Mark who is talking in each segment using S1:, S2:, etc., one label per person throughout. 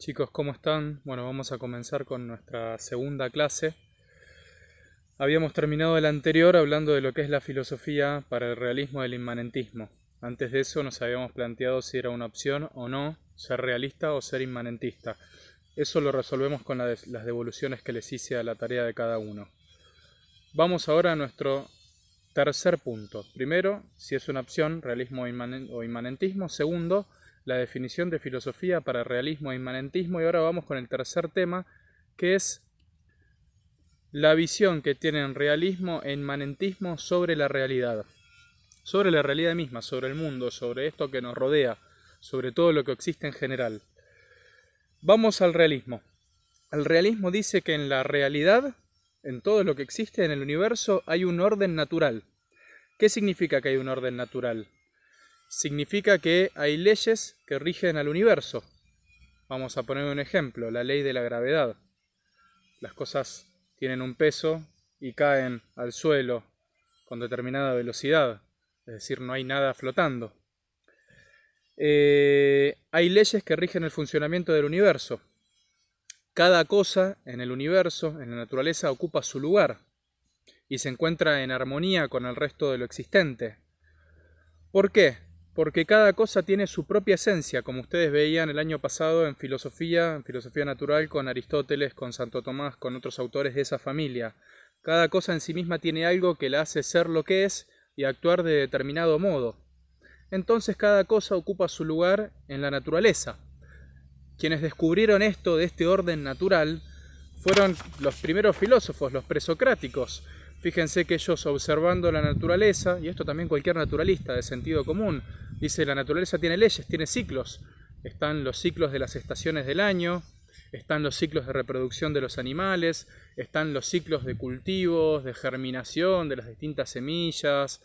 S1: Chicos, ¿cómo están? Bueno, vamos a comenzar con nuestra segunda clase. Habíamos terminado el anterior hablando de lo que es la filosofía para el realismo del inmanentismo. Antes de eso nos habíamos planteado si era una opción o no ser realista o ser inmanentista. Eso lo resolvemos con las devoluciones que les hice a la tarea de cada uno. Vamos ahora a nuestro tercer punto. Primero, si es una opción, realismo o inmanentismo. Segundo, la definición de filosofía para realismo e inmanentismo. Y ahora vamos con el tercer tema, que es la visión que tienen realismo e inmanentismo sobre la realidad misma, sobre el mundo, sobre esto que nos rodea, sobre todo lo que existe en general. Vamos al realismo. El realismo dice que en la realidad, en todo lo que existe en el universo, hay un orden natural. ¿Qué significa que hay un orden natural? Significa que hay leyes que rigen al universo. Vamos a poner un ejemplo, la ley de la gravedad. Las cosas tienen un peso y caen al suelo con determinada velocidad, es decir, no hay nada flotando. Hay leyes que rigen el funcionamiento del universo. Cada cosa en el universo, en la naturaleza, ocupa su lugar y se encuentra en armonía con el resto de lo existente. ¿Por qué? Porque cada cosa tiene su propia esencia, como ustedes veían el año pasado en filosofía natural con Aristóteles, con Santo Tomás, con otros autores de esa familia. Cada cosa en sí misma tiene algo que la hace ser lo que es y actuar de determinado modo. Entonces cada cosa ocupa su lugar en la naturaleza. Quienes descubrieron esto de este orden natural fueron los primeros filósofos, los presocráticos. Fíjense que ellos observando la naturaleza, y esto también cualquier naturalista de sentido común, dice la naturaleza tiene leyes, tiene ciclos. Están los ciclos de las estaciones del año, están los ciclos de reproducción de los animales, están los ciclos de cultivos, de germinación de las distintas semillas,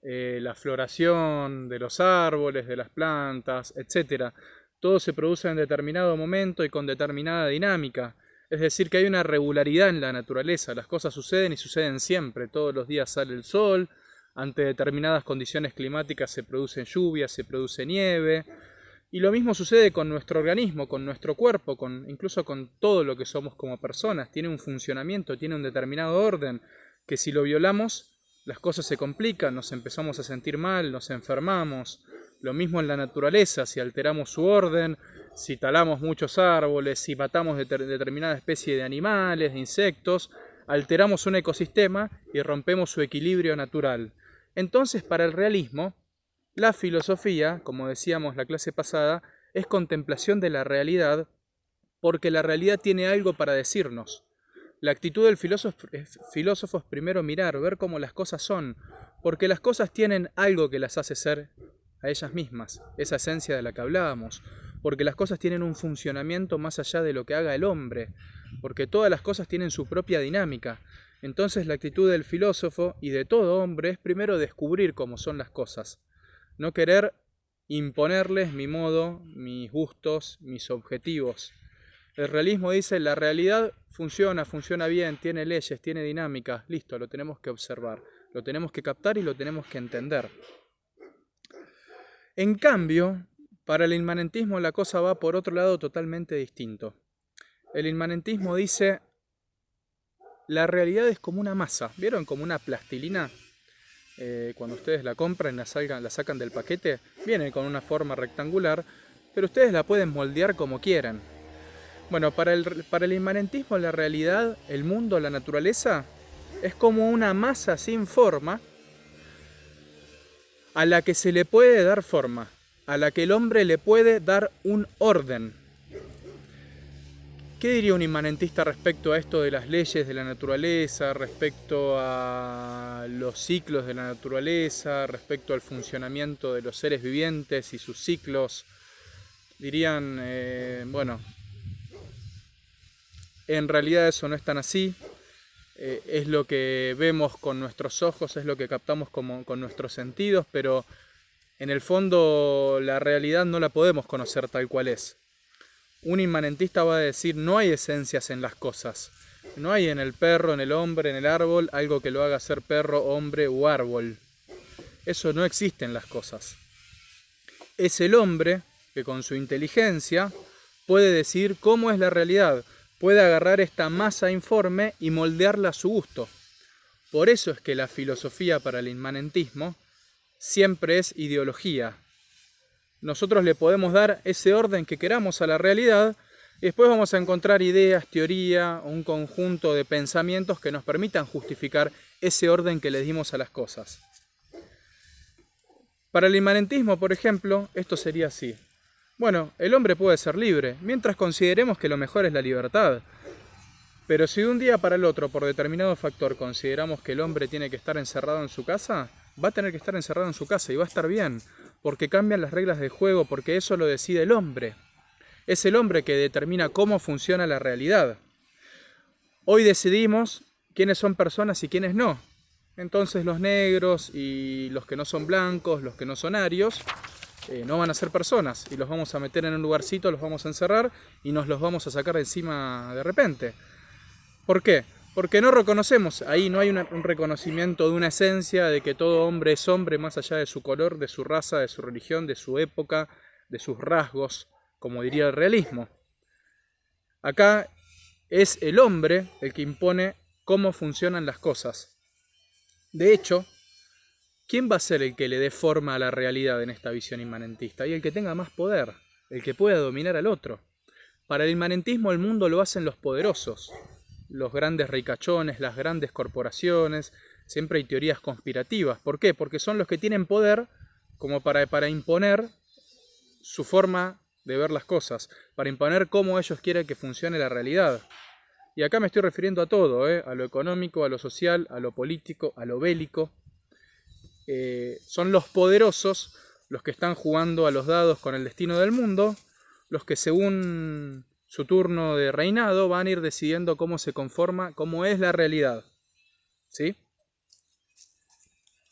S1: la floración de los árboles, de las plantas, etc. Todo se produce en determinado momento y con determinada dinámica. Es decir, que hay una regularidad en la naturaleza, las cosas suceden y suceden siempre, todos los días sale el sol, ante determinadas condiciones climáticas se produce lluvia, se produce nieve, y lo mismo sucede con nuestro organismo, con nuestro cuerpo, incluso con todo lo que somos como personas, tiene un funcionamiento, tiene un determinado orden, que si lo violamos, las cosas se complican, nos empezamos a sentir mal, nos enfermamos. Lo mismo en la naturaleza, si alteramos su orden, si talamos muchos árboles, si matamos determinada especie de animales, de insectos, alteramos un ecosistema y rompemos su equilibrio natural. Entonces, para el realismo, la filosofía, como decíamos la clase pasada, es contemplación de la realidad, porque la realidad tiene algo para decirnos. La actitud del filósofo es primero mirar, ver cómo las cosas son, porque las cosas tienen algo que las hace ser a ellas mismas, esa esencia de la que hablábamos, porque las cosas tienen un funcionamiento más allá de lo que haga el hombre, porque todas las cosas tienen su propia dinámica. Entonces la actitud del filósofo y de todo hombre es primero descubrir cómo son las cosas, no querer imponerles mi modo, mis gustos, mis objetivos. El realismo dice, la realidad funciona bien, tiene leyes, tiene dinámicas, listo, lo tenemos que observar, lo tenemos que captar y lo tenemos que entender. En cambio, para el inmanentismo la cosa va por otro lado totalmente distinto. El inmanentismo dice, la realidad es como una masa, ¿vieron? Como una plastilina. Cuando ustedes la compran y la sacan del paquete, viene con una forma rectangular, pero ustedes la pueden moldear como quieran. Bueno, para el inmanentismo la realidad, el mundo, la naturaleza, es como una masa sin forma a la que se le puede dar forma, a la que el hombre le puede dar un orden. ¿Qué diría un inmanentista respecto a esto de las leyes de la naturaleza, respecto a los ciclos de la naturaleza, respecto al funcionamiento de los seres vivientes y sus ciclos? Dirían, bueno, en realidad eso no es tan así, es lo que vemos con nuestros ojos, es lo que captamos con nuestros sentidos, pero en el fondo la realidad no la podemos conocer tal cual es. Un inmanentista va a decir, no hay esencias en las cosas. No hay en el perro, en el hombre, en el árbol, algo que lo haga ser perro, hombre o árbol. Eso no existe en las cosas. Es el hombre que con su inteligencia puede decidir cómo es la realidad, puede agarrar esta masa informe y moldearla a su gusto. Por eso es que la filosofía para el inmanentismo siempre es ideología. Nosotros le podemos dar ese orden que queramos a la realidad y después vamos a encontrar ideas, teoría o un conjunto de pensamientos que nos permitan justificar ese orden que le dimos a las cosas. Para el inmanentismo, por ejemplo, esto sería así. Bueno, el hombre puede ser libre, mientras consideremos que lo mejor es la libertad. Pero si de un día para el otro, por determinado factor, consideramos que el hombre tiene que estar encerrado en su casa, va a tener que estar encerrado en su casa y va a estar bien, porque cambian las reglas del juego, porque eso lo decide el hombre. Es el hombre que determina cómo funciona la realidad. Hoy decidimos quiénes son personas y quiénes no. Entonces los negros y los que no son blancos, los que no son arios, no van a ser personas y los vamos a meter en un lugarcito, los vamos a encerrar y nos los vamos a sacar de encima de repente. ¿Por qué? Porque no reconocemos, ahí no hay un reconocimiento de una esencia de que todo hombre es hombre más allá de su color, de su raza, de su religión, de su época, de sus rasgos, como diría el realismo. Acá es el hombre el que impone cómo funcionan las cosas. De hecho, ¿quién va a ser el que le dé forma a la realidad en esta visión inmanentista? Y el que tenga más poder, el que pueda dominar al otro. Para el inmanentismo el mundo lo hacen los poderosos, los grandes ricachones, las grandes corporaciones. Siempre hay teorías conspirativas. ¿Por qué? Porque son los que tienen poder como para imponer su forma de ver las cosas, para imponer cómo ellos quieren que funcione la realidad. Y acá me estoy refiriendo a todo, a lo económico, a lo social, a lo político, a lo bélico. Son los poderosos los que están jugando a los dados con el destino del mundo, los que según su turno de reinado van a ir decidiendo cómo se conforma, cómo es la realidad. ¿Sí?